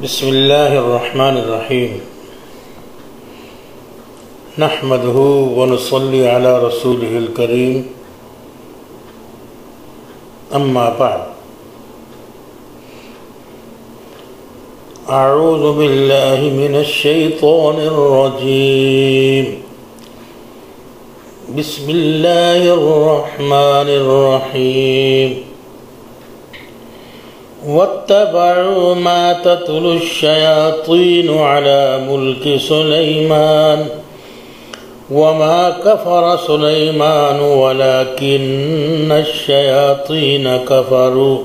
بسم اللہ الرحمن الرحیم نحمده ونصلی علی رسولہ الکریم اما بعد اعوذ باللہ من الشیطان الرجیم بسم اللہ الرحمن الرحیم واتبعوا ما تتلو الشياطين على ملك سليمان وما كفر سليمان ولكن الشياطين كفروا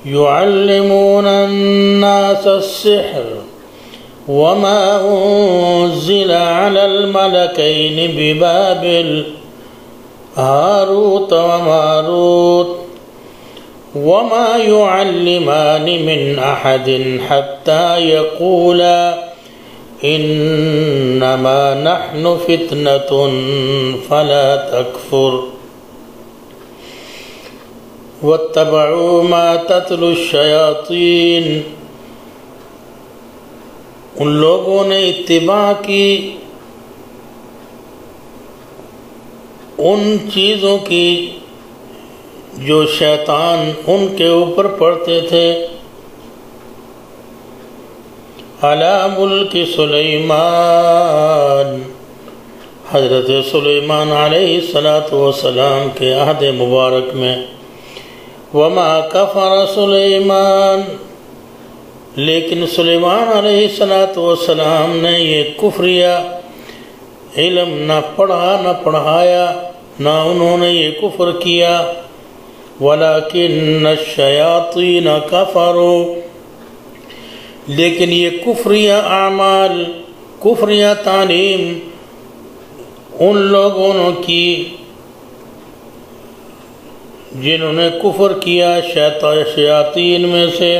يعلمون الناس السحر وما أنزل على الملكين ببابل هاروت وماروت وما يعلمان من أحد حتى يقولا إنما نحن فتنة فلا تكفر واتبعوا ما تتلو الشياطين ان لوگوں نے اتباع کی ان چیزوں کی جو شیطان ان کے اوپر پڑھتے تھے علی ملک سلیمان حضرت سلیمان علیہ السلام کے عہد مبارک میں وما کفر سلیمان لیکن سلیمان علیہ السلام نے یہ کفریہ علم نہ پڑھا نہ پڑھایا نہ انہوں نے یہ کفر کیا وَلَكِنَّ الشَّيَاطِينَ كَفَرُوا لیکن یہ کفریہ اعمال کفریہ تعلیم ان لوگوں نے کی جنہوں نے کفر کیا شیاطین میں سے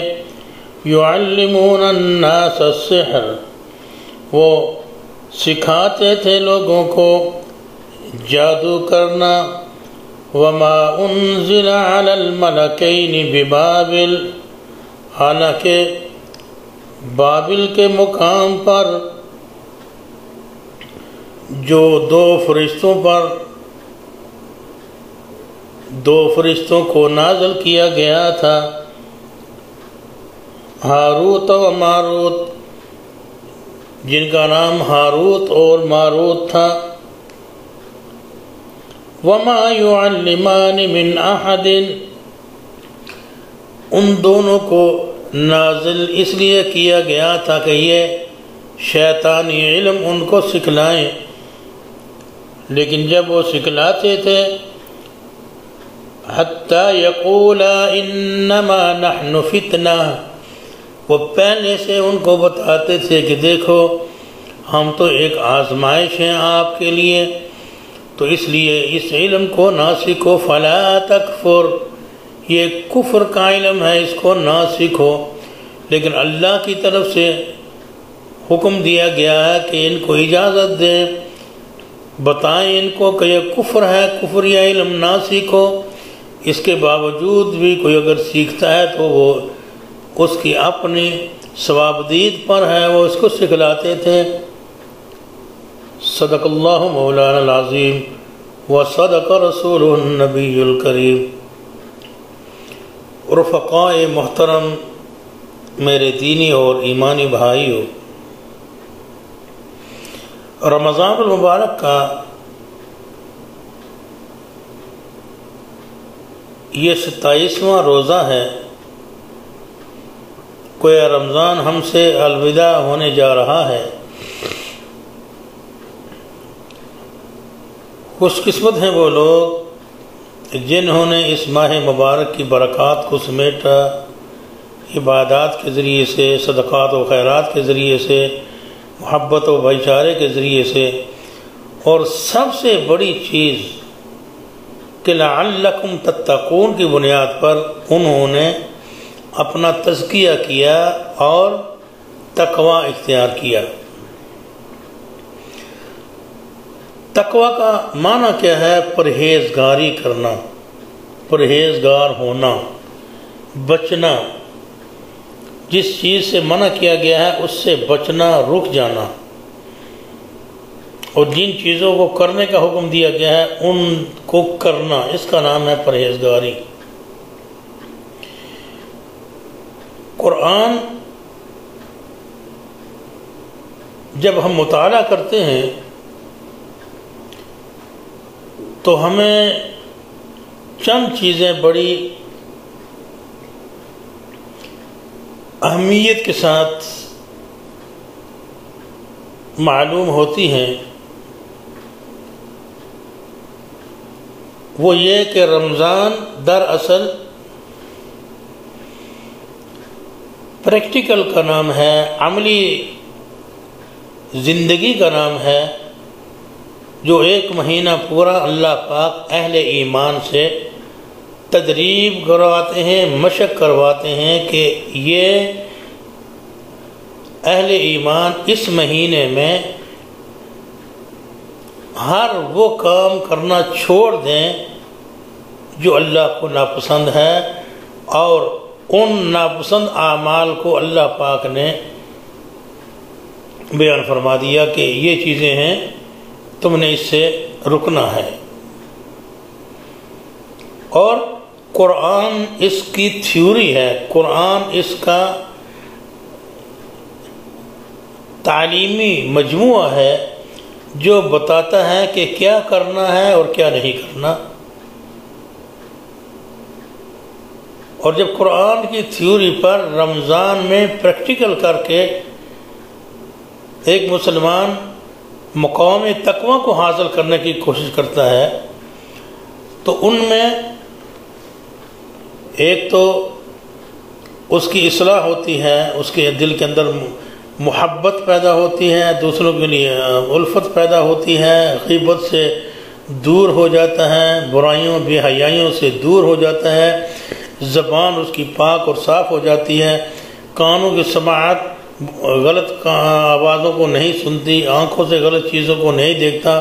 يُعَلِّمُونَ النَّاسَ السِّحْرَ وہ سکھاتے تھے لوگوں کو جادو کرنا وما انزل على الملكين ببابل حالانکہ بابل کے مقام پر جو دو فرشتوں کو نازل کیا گیا تھا ہاروت و ماروت جن کا نام ہاروت اور ماروت تھا وما يعلمان من احد ان دونوں کو نازل اس لیے کیا گیا تھا کہ یہ شیطانی علم ان کو سکھلائیں لیکن جب وہ سکھلاتے تھے حتی یقولا انما نحن فتنہ وہ پہلے سے ان کو بتاتے تھے کہ دیکھو ہم تو ایک آزمائش ہیں آپ کے لیے تو اس لیے اس علم کو نہ سیکھو فلا تکفر یہ کفر کا علم ہے اس کو نہ سیکھو لیکن اللہ کی طرف سے حکم دیا گیا ہے کہ ان کو اجازت دیں بتائیں ان کو کہ یہ کفر ہے کفریہ علم نہ سیکھو اس کے باوجود بھی کوئی اگر سیکھتا ہے تو وہ اس کی اپنی ثوابدید پر ہے وہ اس کو سکھلاتے تھے صدق اللہ مولانا العظیم وصدق رسول النبی الکریم رفقائے محترم میرے دینی اور ایمانی بھائیوں رمضان المبارک کا یہ 27واں روزہ ہے کوئی رمضان ہم سے الوداع ہونے جا رہا ہے خوش قسمت ہیں وہ لوگ جنہوں نے اس ماہ مبارک کی برکات کو سمیٹا عبادات کے ذریعے سے صدقات و خیرات کے ذریعے سے محبت و بھائی چارے کے ذریعے سے اور سب سے بڑی چیز کہ لعلکم تتقون کی بنیاد پر انہوں نے اپنا تزکیہ کیا اور تقوی اختیار کیا تقوی کا معنی کیا ہے پرہیزگاری کرنا پرہیزگار ہونا بچنا جس چیز سے منع کیا گیا ہے اس سے بچنا، رک جانا، اور جن چیزوں کو کرنے کا حکم دیا گیا ہے ان کو کرنا، اس کا نام ہے پرہیزگاری۔ قرآن جب ہم مطالعہ کرتے ہیں تو ہمیں چند چیزیں بڑی اہمیت کے ساتھ معلوم ہوتی ہیں۔ وہ یہ کہ رمضان دراصل پریکٹیکل کا نام ہے، عملی زندگی کا نام ہے، جو ایک مہینہ پورا اللہ پاک اہل ایمان سے تدریب کرواتے ہیں، مشق کرواتے ہیں کہ یہ اہل ایمان اس مہینے میں ہر وہ کام کرنا چھوڑ دیں جو اللہ کو ناپسند ہے، اور ان ناپسند اعمال کو اللہ پاک نے بیان فرما دیا کہ یہ چیزیں ہیں، تم نے اس سے رکنا ہے۔ اور قرآن اس کی تھیوری ہے، قرآن اس کا تعلیمی مجموعہ ہے جو بتاتا ہے کہ کیا کرنا ہے اور کیا نہیں کرنا۔ اور جب قرآن کی تھیوری پر رمضان میں پریکٹیکل کر کے ایک مسلمان مقام تقویٰ کو حاصل کرنے کی کوشش کرتا ہے تو ان میں ایک تو اس کی اصلاح ہوتی ہے، اس کے دل کے اندر محبت پیدا ہوتی ہے، دوسروں کے لیے الفت پیدا ہوتی ہے، غیبت سے دور ہو جاتا ہے، برائیوں بے حیائیوں سے دور ہو جاتا ہے، زبان اس کی پاک اور صاف ہو جاتی ہے، کانوں کی سماعت غلط آوازوں کو نہیں سنتی، آنکھوں سے غلط چیزوں کو نہیں دیکھتا،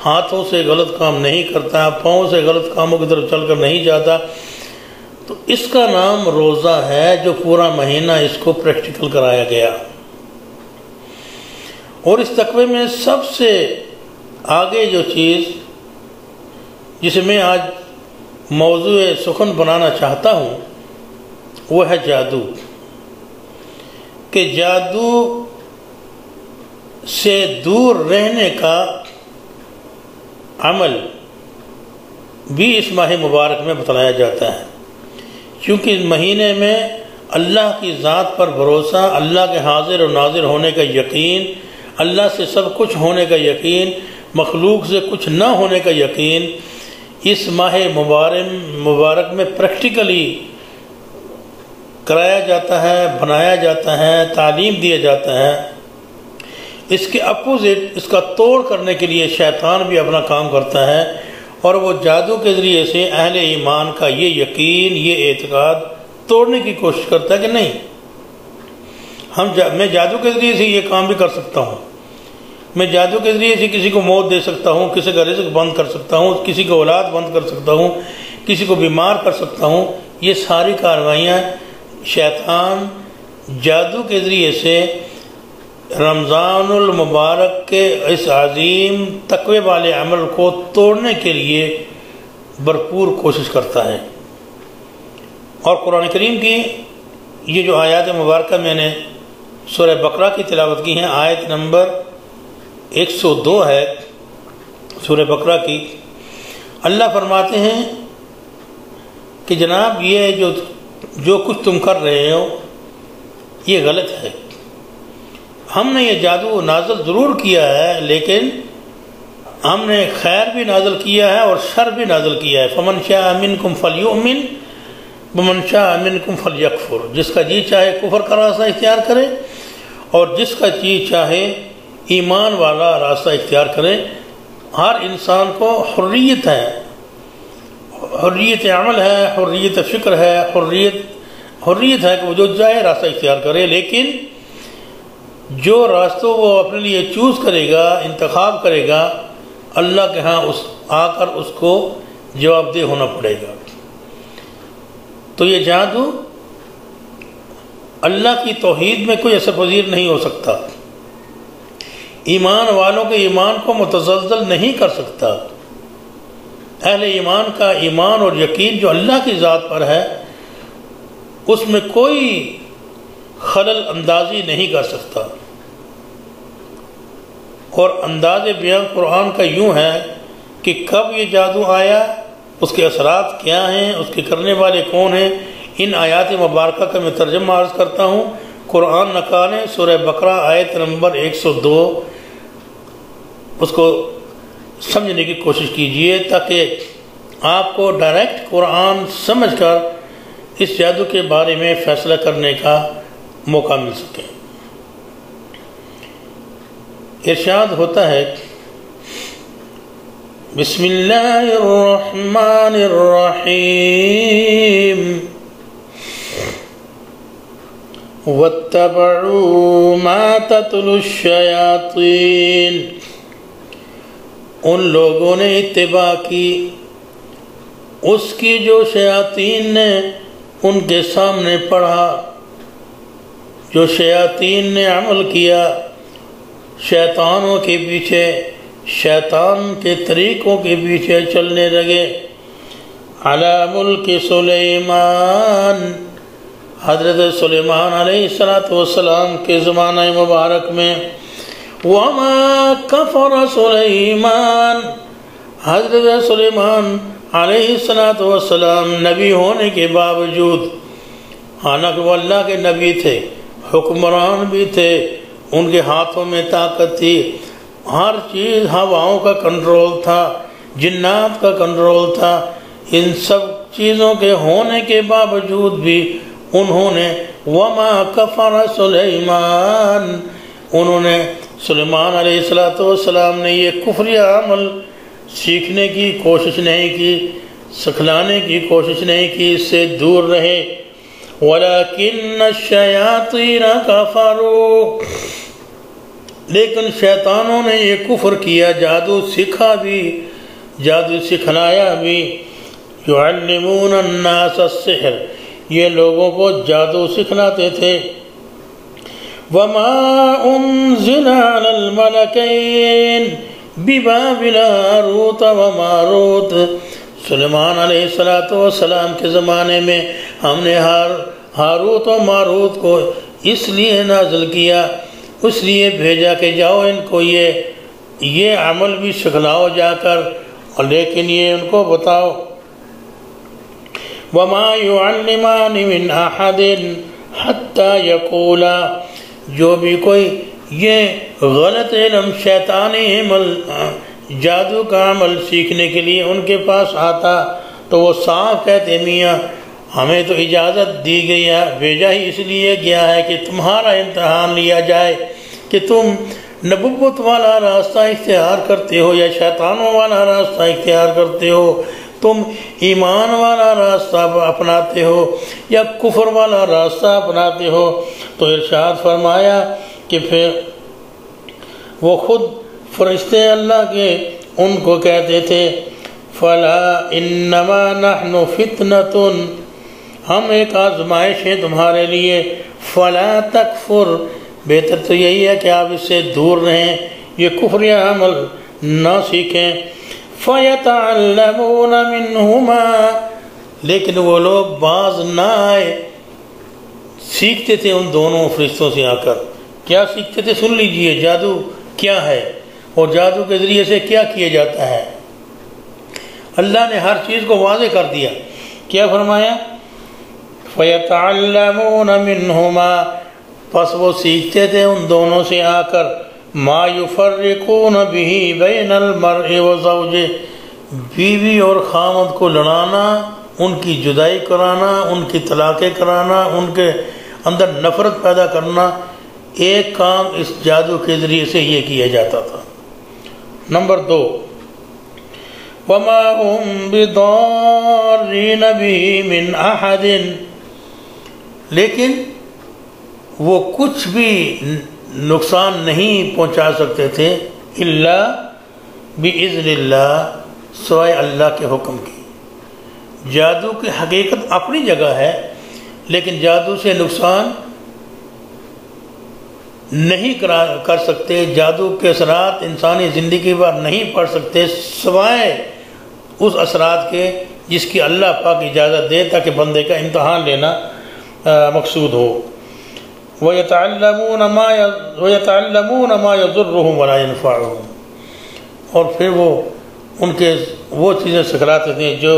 ہاتھوں سے غلط کام نہیں کرتا، پاؤں سے غلط کاموں کی طرف چل کر نہیں جاتا۔ تو اس کا نام روزہ ہے، جو پورا مہینہ اس کو پریکٹیکل کرایا گیا۔ اور اس تقوی میں سب سے آگے جو چیز جسے میں آج موضوع سخن بنانا چاہتا ہوں وہ ہے جادو، کہ جادو سے دور رہنے کا عمل بھی اس ماہ مبارک میں بتلایا جاتا ہے، کیونکہ اس مہینے میں اللہ کی ذات پر بھروسہ، اللہ کے حاضر و ناظر ہونے کا یقین، اللہ سے سب کچھ ہونے کا یقین، مخلوق سے کچھ نہ ہونے کا یقین اس ماہ مبارک میں پریکٹیکلی کرایا جاتا ہے، بنایا جاتا ہے، تعلیم دیا جاتا ہے۔ اس کے اپوزٹ، اس کا توڑ کرنے کے لیے شیطان بھی اپنا کام کرتا ہے، اور وہ جادو کے ذریعے سے اہل ایمان کا یہ یقین، یہ اعتقاد توڑنے کی کوشش کرتا ہے کہ نہیں، میں جادو کے ذریعے سے یہ کام بھی کر سکتا ہوں، میں جادو کے ذریعے سے کسی کو موت دے سکتا ہوں، کسی کا رزق بند کر سکتا ہوں، کسی کو اولاد بند کر سکتا ہوں، کسی کو بیمار کر سکتا ہوں۔ یہ ساری کارروائیاں شیطان جادو کے ذریعے سے رمضان المبارک کے اس عظیم تقوی والے عمل کو توڑنے کے لیے بھرپور کوشش کرتا ہے۔ اور قرآن کریم کی یہ جو آیات مبارکہ میں نے سورہ بقرہ کی تلاوت کی ہیں، آیت نمبر 102 ہے سورہ بقرہ کی، اللہ فرماتے ہیں کہ جناب یہ جو کچھ تم کر رہے ہو یہ غلط ہے، ہم نے یہ جادو نازل ضرور کیا ہے، لیکن ہم نے خیر بھی نازل کیا ہے اور شر بھی نازل کیا ہے۔ فمن شاء منکم فلیؤمن ومن شاء منکم فلیکفر، جس کا جی چاہے کفر کا راستہ اختیار کرے اور جس کا جی چاہے ایمان والا راستہ اختیار کرے۔ ہر انسان کو حریت ہے، حریت عمل ہے، حریت فکر ہے، حریت ہے کہ وہ جو چاہے راستہ اختیار کرے، لیکن جو راستوں وہ اپنے لیے چوز کرے گا، انتخاب کرے گا، اللہ کے ہاں آ کر اس کو جواب دہ ہونا پڑے گا۔ تو یہ جادو اللہ کی توحید میں کوئی اثر پذیر نہیں ہو سکتا، ایمان والوں کے ایمان کو متزلزل نہیں کر سکتا۔ اہل ایمان کا ایمان اور یقین جو اللہ کی ذات پر ہے اس میں کوئی خلل اندازی نہیں کر سکتا۔ اور انداز بیان قرآن کا یوں ہے کہ کب یہ جادو آیا، اس کے اثرات کیا ہیں، اس کے کرنے والے کون ہیں، ان آیات مبارکہ کا میں ترجمہ عرض کرتا ہوں۔ قرآن نکالیں، سورہ بقرہ آیت نمبر 102، اس کو سمجھنے کی کوشش کیجئے تاکہ آپ کو ڈائریکٹ قرآن سمجھ کر اس جادو کے بارے میں فیصلہ کرنے کا موقع مل سکے۔ ارشاد ہوتا ہے، بسم اللہ الرحمن الرحیم، وَاتَّبَعُوا مَا تَتْلُو الشَّيَاطِينُ، ان لوگوں نے اتباع کی اس کی جو شیاطین نے ان کے سامنے پڑھا، جو شیاطین نے عمل کیا، شیطانوں کے پیچھے، شیطان کے طریقوں کے پیچھے چلنے لگے۔ علی ملک سلیمان، حضرت سلیمان علیہ السلام کے زمانہ مبارک میں۔ وما کفر سلیمان، حضرت سلیمان علیہ السلام نبی ہونے کے باوجود، حالانکہ وہ اللہ کے نبی تھے، حکمران بھی تھے، ان کے ہاتھوں میں طاقت تھی، ہر چیز، ہواؤں کا کنٹرول تھا، جنات کا کنٹرول تھا، ان سب چیزوں کے ہونے کے باوجود بھی انہوں نے وما کفر سلیمان، انہوں نے سلیمان علیہ السلام نے یہ کفری عمل سیکھنے کی کوشش نہیں کی، سکھلانے کی کوشش نہیں کی، اس سے دور رہے۔ وَلَكِنَّ الشَّيَاطِينَ كَفَرُوا، لیکن شیطانوں نے یہ کفر کیا، جادو سیکھا بھی، جادو سکھلایا بھی۔ يُعَلِّمُونَ النَّاسَ السِّحْرَ، یہ لوگوں کو جادو سکھلاتے تھے۔ وَمَا أُنزِلَ عَلَى الْمَلَكَيْنِ بِبَابِلَ هَارُوتَ وَمَارُوتَ، سلیمان علیہ السلام کے زمانے میں ہم نے ہاروت و ماروت کو اس لیے نازل کیا، اس لیے بھیجا کہ جاؤ ان کو یہ عمل بھی سکھلاؤ جا کر، اور لیکن یہ ان کو بتاؤ۔ وَمَا يُعَلِّمَانِ مِنْ أَحَدٍ حَتَّى يَقُولَا، جو بھی کوئی یہ غلط علم، شیطانی عمل، جادو کا عمل سیکھنے کے لیے ان کے پاس آتا تو وہ صاف کہتے، میاں ہمیں تو اجازت دی گئی ہے، بھیجا ہی اس لیے گیا ہے کہ تمہارا امتحان لیا جائے کہ تم نبوت والا راستہ اختیار کرتے ہو یا شیطانوں والا راستہ اختیار کرتے ہو، تم ایمان والا راستہ اپناتے ہو یا کفر والا راستہ اپناتے ہو۔ تو ارشاد فرمایا کہ پھر وہ خود فرشتے اللہ کے ان کو کہتے تھے، فَلَا إِنَّمَا نَحْنُ فِتْنَةٌ، ہم ایک آزمائش ہیں تمہارے لیے، فَلَا تَكْفُرْ، بہتر تو یہی ہے کہ آپ اس سے دور رہیں، یہ کفری عمل نہ سیکھیں۔ فَيَتَعَلَّمُونَ مِنْهُمَا، لیکن وہ لوگ باز نہ آئے، سیکھتے تھے ان دونوں فرشتوں سے آ کر۔ کیا سیکھتے تھے؟ سن لیجئے، جادو کیا ہے اور جادو کے ذریعے سے کیا کیا جاتا ہے۔ اللہ نے ہر چیز کو واضح کر دیا۔ کیا فرمایا؟ فَيَتَعَلَّمُونَ مِنْهُمَا، پس وہ سیکھتے تھے ان دونوں سے آ کر، مَا يُفَرِّقُونَ بِهِ بَيْنَ الْمَرْءِ وَزَوْجِهِ، بیوی اور خامد کو لڑانا، ان کی جدائی کرانا، ان کی طلاقیں کرانا، ان کے اندر نفرت پیدا کرنا، ایک کام اس جادو کے ذریعے سے یہ کیا جاتا تھا۔ نمبر 2، وَمَا هُمْ بِضَارِّينَ بِهِ مِنْ أَحَدٍ، لیکن وہ کچھ بھی نقصان نہیں پہنچا سکتے تھے، الا بِإِذْنِ اللَّهِ، سوائے اللہ کے حکم کی۔ جادو کی حقیقت اپنی جگہ ہے، لیکن جادو سے نقصان نہیں کر سکتے، جادو کے اثرات انسانی زندگی پر نہیں پڑ سکتے سوائے اس اثرات کے جس کی اللہ پاک اجازت دے تاکہ بندے کا امتحان لینا مقصود ہو۔ وَيَتَعَلَّمُونَ مَا يَضُرُّهُمْ وَلَا يَنفَعُهُمْ، اور پھر وہ ان کے وہ چیزیں سکھلاتے تھے جو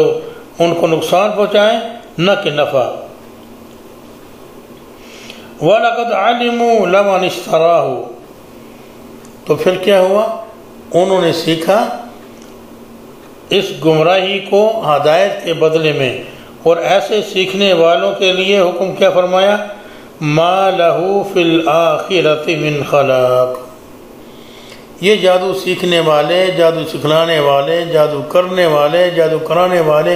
ان کو نقصان پہنچائیں نہ کہ نفع۔ وَلَقَدْ عَلِمُوا لَمَنِ اشْتَرَاهُ، تو پھر کیا ہوا، انہوں نے سیکھا اس گمراہی کو ہدایت کے بدلے میں، اور ایسے سیکھنے والوں کے لیے حکم کیا فرمایا، مَا لَهُ فِي الْآخِرَةِ مِنْ خَلَاقٍ، یہ جادو سیکھنے والے، جادو سکھلانے والے، جادو کرنے والے، جادو کرانے والے،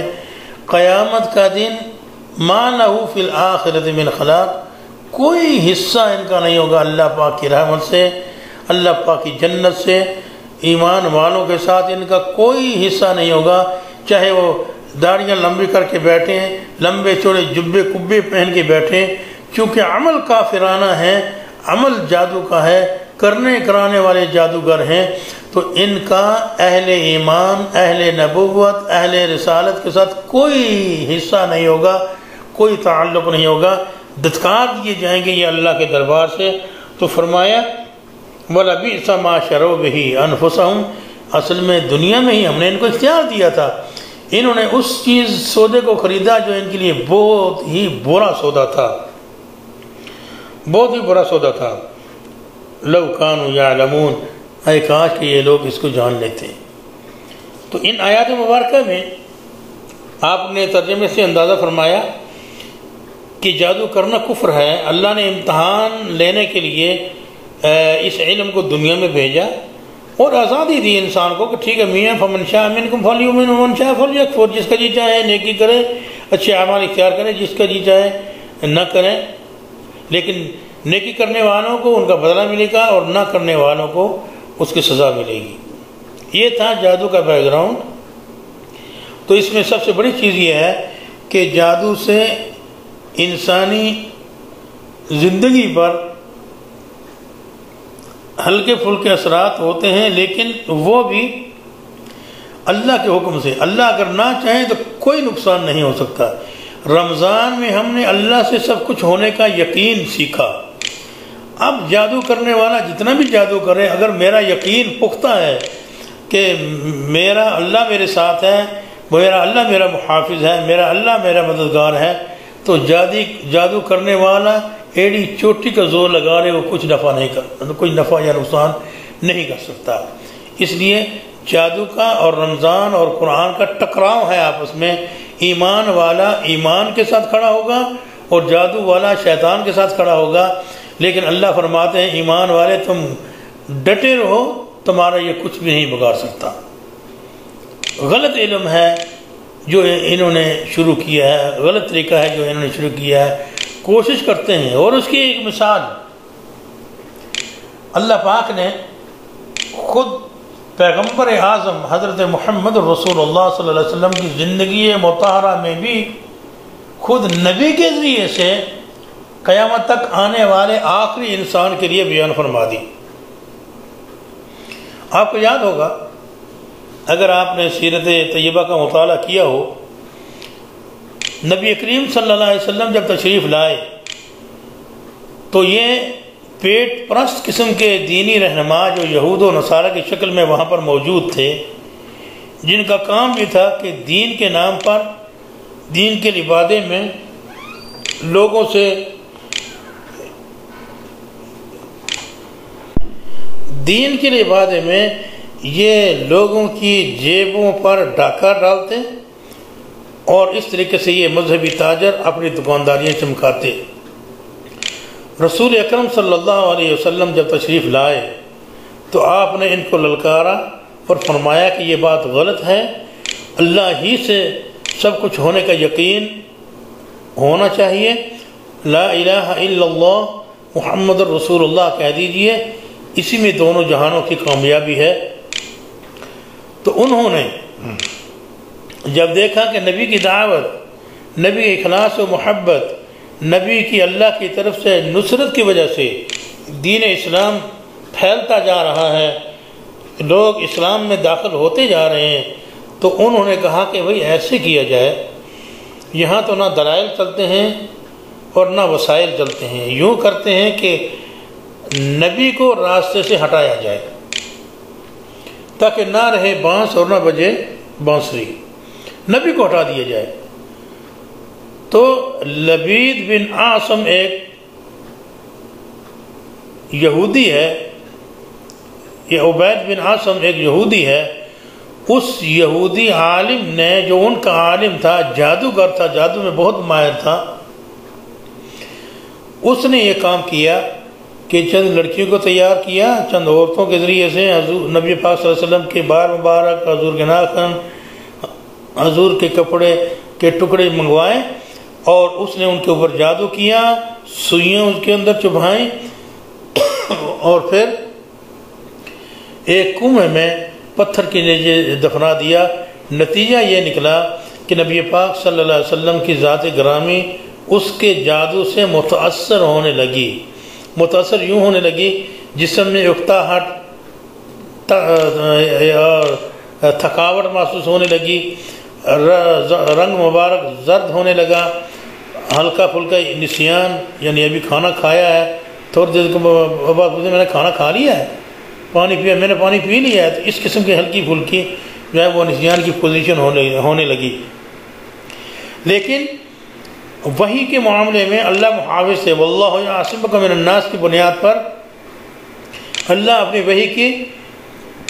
قیامت کا دن مَا لَهُ فِي الْآخِرَةِ مِنْ خَلَاقٍ، کوئی حصہ ان کا نہیں ہوگا اللہ پاک کی رحمت سے، اللہ پاک کی جنت سے، ایمان والوں کے ساتھ ان کا کوئی حصہ نہیں ہوگا، چاہے وہ داڑیاں لمبی کر کے بیٹھیں، لمبے چوڑے جبے کبے پہن کے بیٹھیں، چونکہ عمل کافرانہ ہے، عمل جادو کا ہے، کرنے کرانے والے جادوگر ہیں، تو ان کا اہل ایمان، اہل نبوت، اہل رسالت کے ساتھ کوئی حصہ نہیں ہوگا، کوئی تعلق نہیں ہوگا، دھتکار دیے جائیں گے یہ اللہ کے دربار سے۔ تو فرمایا وَلَبِئْسَ مَا شَرَوْا بِهِ أَنفُسَهُمْ، اصل میں دنیا میں ہی ہم نے ان کو اختیار دیا تھا، انہوں نے اس چیز سودے کو خریدا جو ان کے لیے بہت ہی برا سودا تھا، بہت ہی برا سودا تھا۔ لَوْ كَانُوا يَعْلَمُونَ، اے کاش کہ یہ لوگ اس کو جان لیتے۔ تو ان آیات مبارکہ میں آپ نے ترجمے سے اندازہ فرمایا کہ جادو کرنا کفر ہے۔ اللہ نے امتحان لینے کے لیے اس علم کو دنیا میں بھیجا اور آزادی دی انسان کو کہ ٹھیک ہے میاں فمن شاء منکم فلیؤمن ومن شاء فلیکفر، جس کا جی چاہے نیکی کرے، اچھے اعمال اختیار کرے، جس کا جی چاہے نہ کریں، لیکن نیکی کرنے والوں کو ان کا بدلہ ملے گا اور نہ کرنے والوں کو اس کی سزا ملے گی۔ یہ تھا جادو کا بیک گراؤنڈ۔ تو اس میں سب سے بڑی چیز یہ ہے کہ جادو سے انسانی زندگی پر ہلکے پھلکے اثرات ہوتے ہیں، لیکن وہ بھی اللہ کے حکم سے۔ اللہ اگر نہ چاہیں تو کوئی نقصان نہیں ہو سکتا۔ رمضان میں ہم نے اللہ سے سب کچھ ہونے کا یقین سیکھا۔ اب جادو کرنے والا جتنا بھی جادو کرے، اگر میرا یقین پختہ ہے کہ میرا اللہ میرے ساتھ ہے، میرا اللہ میرا محافظ ہے، میرا اللہ میرا مددگار ہے، تو جادو کرنے والا ایڑی چوٹی کا زور لگا رہے وہ کچھ نفع یا نقصان نہیں کر سکتا۔ اس لیے جادو کا اور رمضان اور قرآن کا ٹکراؤ ہے آپس میں۔ ایمان والا ایمان کے ساتھ کھڑا ہوگا اور جادو والا شیطان کے ساتھ کھڑا ہوگا، لیکن اللہ فرماتے ہیں ایمان والے تم ڈٹے رہو، تمہارا یہ کچھ بھی نہیں بگاڑ سکتا۔ غلط علم ہے جو انہوں نے شروع کیا ہے، غلط طریقہ ہے جو انہوں نے شروع کیا ہے، کوشش کرتے ہیں۔ اور اس کی ایک مثال اللہ پاک نے خود پیغمبر اعظم حضرت محمد رسول اللہ صلی اللہ علیہ وسلم کی زندگی مطہرہ میں بھی خود نبی کے ذریعے سے قیامت تک آنے والے آخری انسان کے لیے بیان فرما دی۔ آپ کو یاد ہوگا اگر آپ نے سیرت طیبہ کا مطالعہ کیا ہو، نبی کریم صلی اللہ علیہ وسلم جب تشریف لائے تو یہ پیٹ پرست قسم کے دینی رہنما جو یہود و نصارہ کی شکل میں وہاں پر موجود تھے، جن کا کام بھی تھا کہ دین کے نام پر، دین کے لبادے میں لوگوں سے دین کے لبادے میں یہ لوگوں کی جیبوں پر ڈاکہ ڈالتے اور اس طریقے سے یہ مذہبی تاجر اپنی دکانداریاں چمکاتے۔ رسول اکرم صلی اللہ علیہ وسلم جب تشریف لائے تو آپ نے ان کو للکارا اور فرمایا کہ یہ بات غلط ہے، اللہ ہی سے سب کچھ ہونے کا یقین ہونا چاہیے، لا الہ الا اللہ محمد رسول اللہ کہہ دیجئے، اسی میں دونوں جہانوں کی کامیابی ہے۔ تو انہوں نے جب دیکھا کہ نبی کی دعوت، نبی اخلاص و محبت، نبی کی اللہ کی طرف سے نصرت کی وجہ سے دین اسلام پھیلتا جا رہا ہے، لوگ اسلام میں داخل ہوتے جا رہے ہیں، تو انہوں نے کہا کہ بھئی ایسے کیا جائے، یہاں تو نہ دلائل چلتے ہیں اور نہ وسائل چلتے ہیں، یوں کرتے ہیں کہ نبی کو راستے سے ہٹایا جائے تاکہ نہ رہے بانس اور نہ بجے بانسری، نبی کو ہٹا دیا جائے۔ تو لبید بن عاصم ایک یہودی ہے، یہ عبید بن عاصم ایک یہودی ہے، اس یہودی عالم نے، جو ان کا عالم تھا، جادوگر تھا، جادو میں بہت ماہر تھا، اس نے یہ کام کیا کہ چند لڑکیوں کو تیار کیا، چند عورتوں کے ذریعے سے حضور نبی پاک صلی اللہ علیہ وسلم کے بال مبارک، حضور کے ناخن، حضور کے کپڑے کے ٹکڑے منگوائے، اور اس نے ان کے اوپر جادو کیا، سوئیاں اس کے اندر چبھائیں، اور پھر ایک کنویں میں پتھر کے نیچے دفنا دیا۔ نتیجہ یہ نکلا کہ نبی پاک صلی اللہ علیہ وسلم کی ذات گرامی اس کے جادو سے متاثر ہونے لگی، متاثر یوں ہونے لگی جسم میں اکتاہٹ، تھکاوٹ محسوس ہونے لگی، رنگ مبارک زرد ہونے لگا، ہلکا پھلکا نسیان، یعنی ابھی کھانا کھایا ہے، تھوڑی دیر کے بعد میں نے کھانا کھا لیا ہے، پانی پیا، میں نے پانی پی لیا ہے، تو اس قسم کی ہلکی پھلکی جو ہے وہ نسیان کی پوزیشن ہونے لگی۔ لیکن وحی کے معاملے میں اللہ محافظ ہے، واللہ یعصمک من الناس کی بنیاد پر اللہ اپنی وحی کی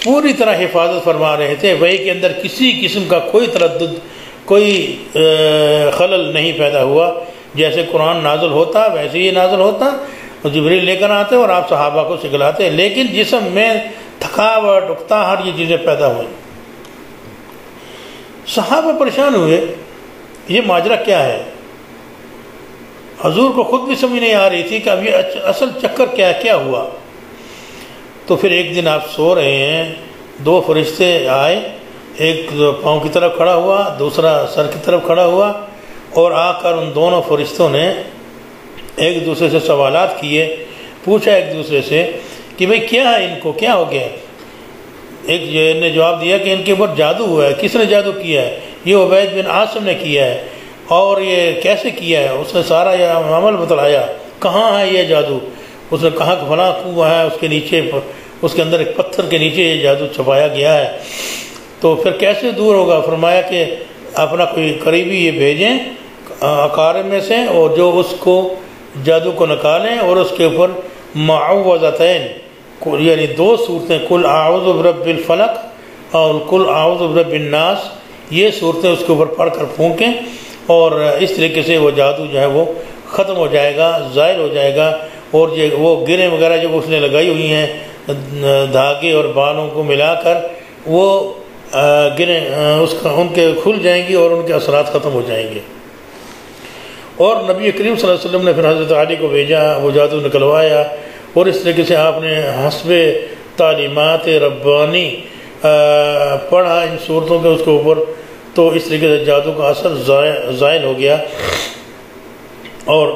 پوری طرح حفاظت فرما رہے تھے، وحی کے اندر کسی قسم کا کوئی تردد، کوئی خلل نہیں پیدا ہوا، جیسے قرآن نازل ہوتا ویسے ہی نازل ہوتا، جبریل لے کر آتے اور آپ صحابہ کو سکھلاتے، لیکن جسم میں تھکاوٹ، اکتاہٹ، یہ چیزیں پیدا ہوئیں۔ صحابہ پریشان ہوئے، یہ ماجرا کیا ہے؟ حضور کو خود بھی سمجھ نہیں آ رہی تھی کہ اب یہ اصل چکر کیا ہوا۔ تو پھر ایک دن آپ سو رہے ہیں، دو فرشتے آئے، ایک پاؤں کی طرف کھڑا ہوا، دوسرا سر کی طرف کھڑا ہوا، اور آ کر ان دونوں فرشتوں نے ایک دوسرے سے سوالات کیے، پوچھا ایک دوسرے سے کہ بھئی کیا ہے، ان کو کیا ہو گیا؟ ایک نے جواب دیا کہ ان کے اوپر جادو ہوا ہے۔ کس نے جادو کیا ہے؟ یہ عبید بن عاصم نے کیا ہے۔ اور یہ کیسے کیا ہے؟ اس نے سارا یہ عمل بتلایا۔ کہاں ہے یہ جادو؟ اس نے کہا کہ فلاں کنواں ہے، اس کے نیچے، اس کے اندر ایک پتھر کے نیچے یہ جادو چھپایا گیا ہے۔ تو پھر کیسے دور ہوگا؟ فرمایا کہ اپنا کوئی قریبی یہ بھیجیں اقارب میں سے، اور جو اس کو جادو کو نکالیں اور اس کے اوپر معوذتین، یعنی دو صورتیں، قل اعوذ برب الفلق اور قل اعوذ برب الناس، یہ صورتیں اس کے اوپر پڑھ کر پھونکیں، اور اس طریقے سے وہ جادو جو ہے وہ ختم ہو جائے گا، زائل ہو جائے گا۔ اور وہ گریں وغیرہ جو اس نے لگائی ہوئی ہیں دھاگے اور بالوں کو ملا کر، وہ گریں ان کے کھل جائیں گی اور ان کے اثرات ختم ہو جائیں گے۔ اور نبی کریم صلی اللہ علیہ وسلم نے پھر حضرت علی کو بھیجا، وہ جادو نکلوایا، اور اس طریقے سے آپ نے حسب تعلیمات ربانی پڑھا ان صورتوں کے اس کے اوپر، تو اس طریقے سے جادو کا اثر زائل ہو گیا، اور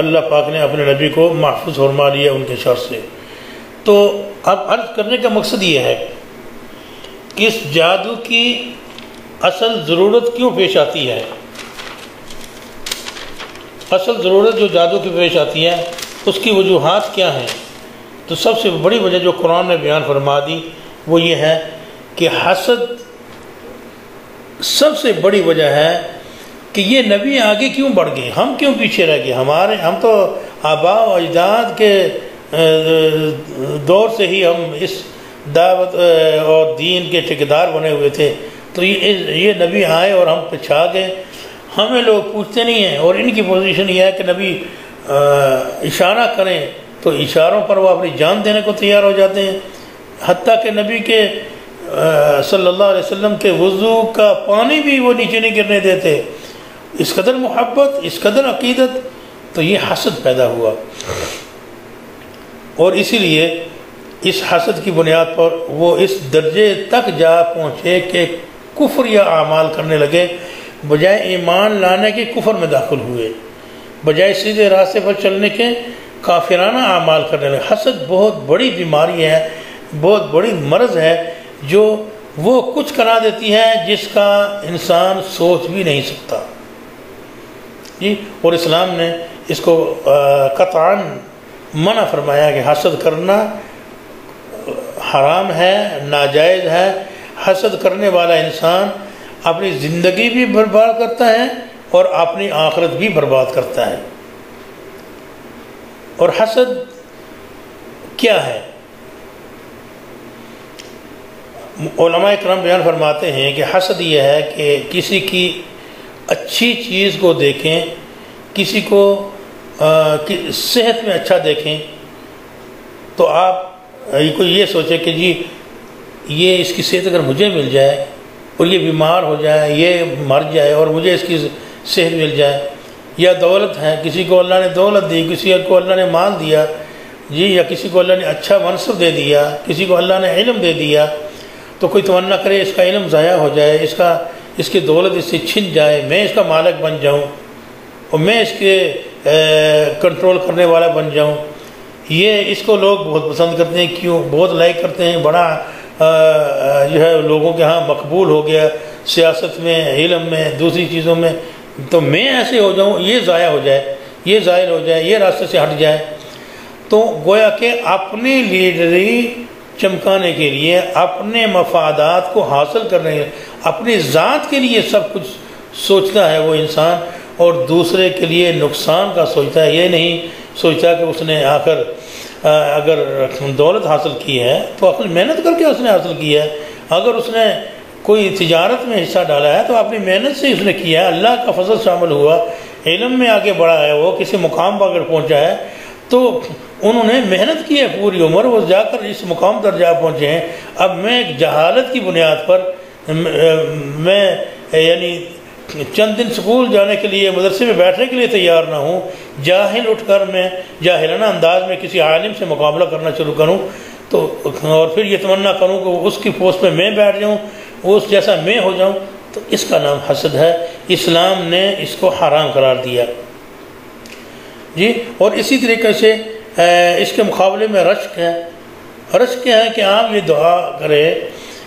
اللہ پاک نے اپنے نبی کو محفوظ فرما لیا ان کے شر سے۔ تو اب عرض کرنے کا مقصد یہ ہے کہ اس جادو کی اصل ضرورت کیوں پیش آتی ہے؟ اصل ضرورت جو جادو کی پیش آتی ہے اس کی وجوہات کیا ہیں؟ تو سب سے بڑی وجہ جو قرآن نے بیان فرما دی وہ یہ ہے کہ حسد سب سے بڑی وجہ ہے کہ یہ نبی آگے کیوں بڑھ گئے، ہم کیوں پیچھے رہ گئے؟ ہم تو آباء و اجداد کے دور سے ہی ہم اس دعوت اور دین کے ٹھیکیدار بنے ہوئے تھے، تو یہ نبی آئے اور ہم پہ چھا گئے، ہمیں لوگ پوچھتے نہیں ہیں۔ اور ان کی پوزیشن یہ ہے کہ نبی اشارہ کریں تو اشاروں پر وہ اپنی جان دینے کو تیار ہو جاتے ہیں، حتیٰ کہ نبی کے صلی اللہ علیہ وسلم کے وضو کا پانی بھی وہ نیچے نہیں گرنے دیتے، اس قدر محبت، اس قدر عقیدت۔ تو یہ حسد پیدا ہوا، اور اسی لیے اس حسد کی بنیاد پر وہ اس درجے تک جا پہنچے کہ کفر یا اعمال کرنے لگے، بجائے ایمان لانے کے کفر میں داخل ہوئے، بجائے سیدھے راستے پر چلنے کے کافرانہ اعمال کرنے لگے۔ حسد بہت بڑی بیماری ہے، بہت بڑی مرض ہے، جو وہ کچھ کرا دیتی ہے جس کا انسان سوچ بھی نہیں سکتا جی۔ اور اسلام نے اس کو قطعاً منع فرمایا کہ حسد کرنا حرام ہے، ناجائز ہے۔ حسد کرنے والا انسان اپنی زندگی بھی برباد کرتا ہے اور اپنی آخرت بھی برباد کرتا ہے۔ اور حسد کیا ہے؟ علماء کرام بیان فرماتے ہیں کہ حسد یہ ہے کہ کسی کی اچھی چیز کو دیکھیں، کسی کو صحت میں اچھا دیکھیں تو آپ کوئی یہ سوچے کہ جی یہ اس کی صحت اگر مجھے مل جائے اور یہ بیمار ہو جائے، یہ مر جائے اور مجھے اس کی صحت مل جائے، یا دولت ہے، کسی کو اللہ نے دولت دی، کسی کو اللہ نے مال دیا جی، یا کسی کو اللہ نے اچھا منصب دے دیا، کسی کو اللہ نے علم دے دیا، تو کوئی تمنا کرے اس کا علم ضائع ہو جائے، اس کی دولت اس سے چھن جائے، میں اس کا مالک بن جاؤں اور میں اس کے کنٹرول کرنے والا بن جاؤں۔ یہ اس کو لوگ بہت پسند کرتے ہیں، کیوں بہت لائک کرتے ہیں، بڑا جو ہے لوگوں کے ہاں مقبول ہو گیا، سیاست میں، علم میں، دوسری چیزوں میں، تو میں ایسے ہو جاؤں، یہ ضائع ہو جائے، یہ زائل ہو جائے، یہ راستے سے ہٹ جائے۔ تو گویا کہ اپنی لیڈری چمکانے کے لیے، اپنے مفادات کو حاصل کرنے کے لیے، اپنی ذات کے لیے سب کچھ سوچتا ہے وہ انسان، اور دوسرے کے لیے نقصان کا سوچتا ہے۔ یہ نہیں سوچتا کہ اس نے اگر دولت حاصل کی ہے تو اپنی محنت کر کے اس نے حاصل کی ہے، اگر اس نے کوئی تجارت میں حصہ ڈالا ہے تو اپنی محنت سے اس نے کیا ہے، اللہ کا فضل شامل ہوا، علم میں آگے بڑھا ہے، وہ کسی مقام پر اگر پہنچا ہے تو انہوں نے محنت کی ہے پوری عمر، وہ جا کر اس مقام پر جا پہنچے ہیں۔ اب میں ایک جہالت کی بنیاد پر میں یعنی چند دن سکول جانے کے لیے، مدرسے میں بیٹھنے کے لیے تیار نہ ہوں، جاہل اٹھ کر میں جاہلانہ انداز میں کسی عالم سے مقابلہ کرنا شروع کروں تو، اور پھر یہ تمنا کروں کہ اس کی پوسٹ پہ میں بیٹھ جاؤں، اس جیسا میں ہو جاؤں، تو اس کا نام حسد ہے۔ اسلام نے اس کو حرام قرار دیا جی۔ اور اسی طریقے سے اس کے مقابلے میں رشک ہے۔ رشک کیا ہے کہ آپ یہ دعا کریں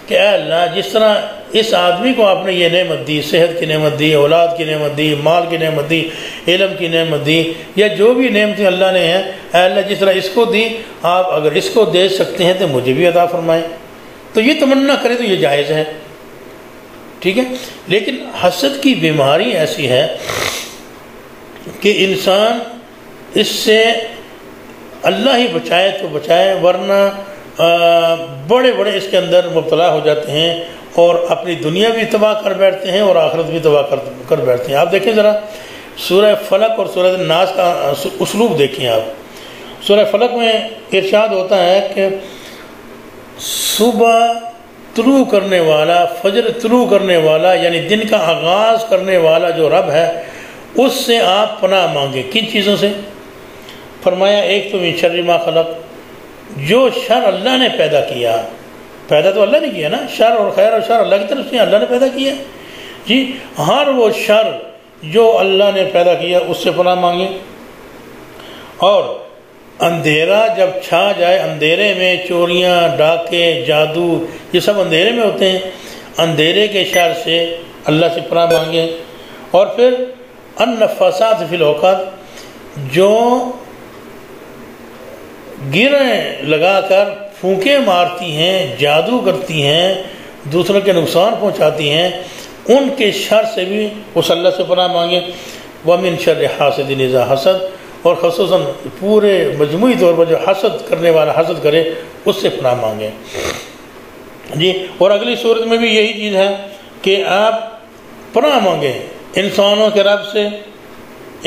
کہ اے اللہ، جس طرح اس آدمی کو آپ نے یہ نعمت دی، صحت کی نعمت دی، اولاد کی نعمت دی، مال کی نعمت دی، علم کی نعمت دی، یا جو بھی نعمتیں اللہ نے ہیں، اے اللہ جس طرح اس کو دی، آپ اگر اس کو دے سکتے ہیں تو مجھے بھی عطا فرمائیں۔ تو یہ تمنا کرے تو یہ جائز ہے، ٹھیک ہے۔ لیکن حسد کی بیماری ایسی ہے کہ انسان اس سے اللہ ہی بچائے تو بچائے، ورنہ بڑے بڑے اس کے اندر مبتلا ہو جاتے ہیں اور اپنی دنیا بھی تباہ کر بیٹھتے ہیں اور آخرت بھی تباہ کر بیٹھتے ہیں۔ آپ دیکھیں ذرا سورہ فلق اور سورہ الناس کا اسلوب دیکھیں آپ۔ سورہ فلق میں ارشاد ہوتا ہے کہ صبح طلوع کرنے والا، فجر طلوع کرنے والا، یعنی دن کا آغاز کرنے والا جو رب ہے، اس سے آپ پناہ مانگیں۔ کن چیزوں سے؟ فرمایا ایک تو من شر ما خلق، جو شر اللہ نے پیدا کیا، پیدا تو اللہ نے کیا نا، شر اور خیر اور شر اللہ کی طرف سے اللہ نے پیدا کیا جی۔ ہر وہ شر جو اللہ نے پیدا کیا اس سے پناہ مانگیں۔ اور اندھیرا جب چھا جائے، اندھیرے میں چوریاں، ڈاکے، جادو، یہ سب اندھیرے میں ہوتے ہیں، اندھیرے کے شر سے اللہ سے پناہ مانگیں۔ اور پھر النفاثات فی العقد، جو گریں لگا کر پھونکے مارتی ہیں، جادو کرتی ہیں، دوسروں کے نقصان پہنچاتی ہیں، ان کے شر سے بھی اس اللہ سے پناہ مانگیں۔ وَمِن شَرِّ حَاسِدٍ إِذَا حَسَدَ، اور خصوصاً پورے مجموعی طور پر جو حسد کرنے والا حسد کرے اس سے پناہ مانگیں جی۔ اور اگلی صورت میں بھی یہی چیز ہے کہ آپ پناہ مانگیں انسانوں کے رب سے،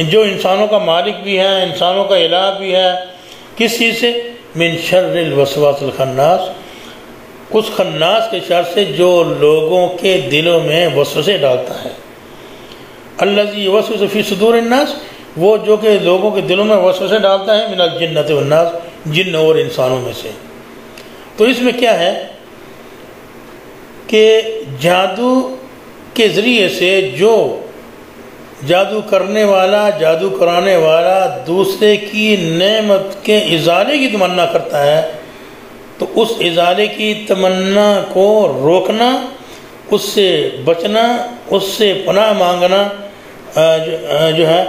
جو انسانوں کا مالک بھی ہے، انسانوں کا الہ بھی ہے۔ کس چیز سے؟ من شر الوسواس الخناس، اس خناس کے شر سے جو لوگوں کے دلوں میں وسوسے ڈالتا ہے۔ الذی یوسوس فی صدور الناس، وہ جو کہ لوگوں کے دلوں میں وسوسے ڈالتا ہے، من الجنۃ والناس، جن اور انسانوں میں سے۔ تو اس میں کیا ہے کہ جادو کے ذریعے سے جو جادو کرنے والا، جادو کرانے والا دوسرے کی نعمت کے ازالے کی تمنا کرتا ہے تو اس ازالے کی تمنا کو روکنا، اس سے بچنا، اس سے پناہ مانگنا جو ہے